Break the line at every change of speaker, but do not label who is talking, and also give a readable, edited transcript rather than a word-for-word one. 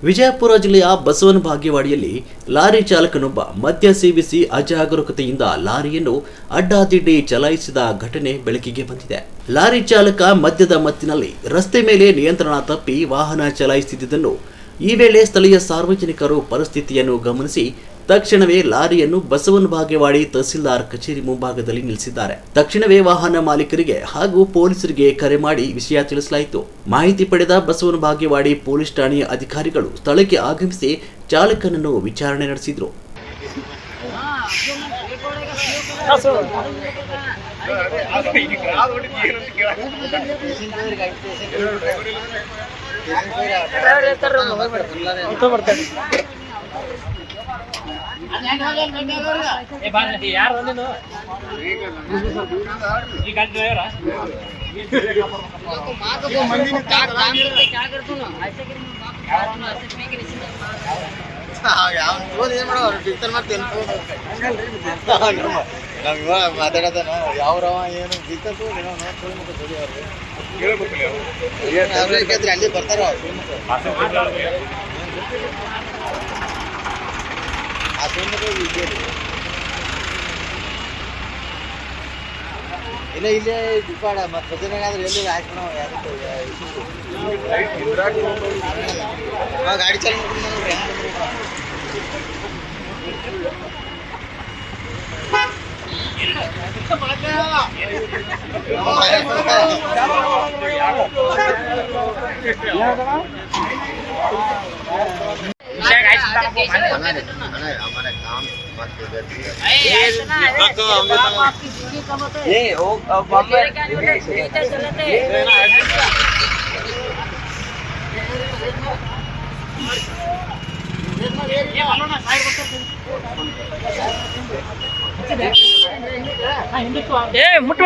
ವಿಜಯಪುರ ಜಿಲ್ಲೆಯ ಬಸವನ ಬಾಗೇವಾಡಿಯಲ್ಲಿ ಲಾರಿ ಚಾಲಕನೊಬ್ಬ ಮದ್ಯ ಸೇವಿಸಿ ಅಜಾಗರೂಕತೆಯಿಂದ ಲಾರಿಯನ್ನು ಅಡ್ಡಾದಿಡ್ಡಿ ಚಲಾಯಿಸಿದ ಘಟನೆ ಬೆಳಕಿಗೆ ಬಂದಿದೆ. ಲಾರಿ ಚಾಲಕ ಮದ್ಯದ ಮತ್ತಿನಲ್ಲಿ ರಸ್ತೆ ಮೇಲೆ ನಿಯಂತ್ರಣ ತಪ್ಪಿ ವಾಹನ ಚಲಾಯಿಸುತ್ತಿದ್ದನ್ನು ಈ ವೇಳೆ ಸ್ಥಳೀಯ ಸಾರ್ವಜನಿಕರು ಪರಿಸ್ಥಿತಿಯನ್ನು ಗಮನಿಸಿ ತಕ್ಷಣವೇ ಲಾರಿಯನ್ನು ಬಸವನ ಬಾಗೇವಾಡಿ ತಹಸೀಲ್ದಾರ್ ಕಚೇರಿ ಮುಂಭಾಗದಲ್ಲಿ ನಿಲ್ಲಿಸಿದ್ದಾರೆ. ತಕ್ಷಣವೇ ವಾಹನ ಮಾಲೀಕರಿಗೆ ಹಾಗೂ ಪೊಲೀಸರಿಗೆ ಕರೆ ಮಾಡಿ ವಿಷಯ ತಿಳಿಸಲಾಯಿತು. ಮಾಹಿತಿ ಪಡೆದ ಬಸವನ ಬಾಗೇವಾಡಿ ಪೊಲೀಸ್ ಠಾಣೆಯ ಅಧಿಕಾರಿಗಳು ಸ್ಥಳಕ್ಕೆ ಆಗಮಿಸಿ ಚಾಲಕನನ್ನು ವಿಚಾರಣೆ ನಡೆಸಿದರು.
ಮಾತಾಡತಾನ ಯಾವ್ರವ ಏನು ಅಲ್ಲಿ ಬರ್ತಾರ ಇಲ್ಲ ಇಲ್ಲೇ ದಿಪ್ಪಾಡ ಮತ್ತೆ ಭಜನೆಗಾದ್ರೆ ಎಲ್ಲಿ ಹಾಕ್ಬಿಡ ಗಾಡಿ ಚಾಲು हमारा काम
ಮುಟ್ಟು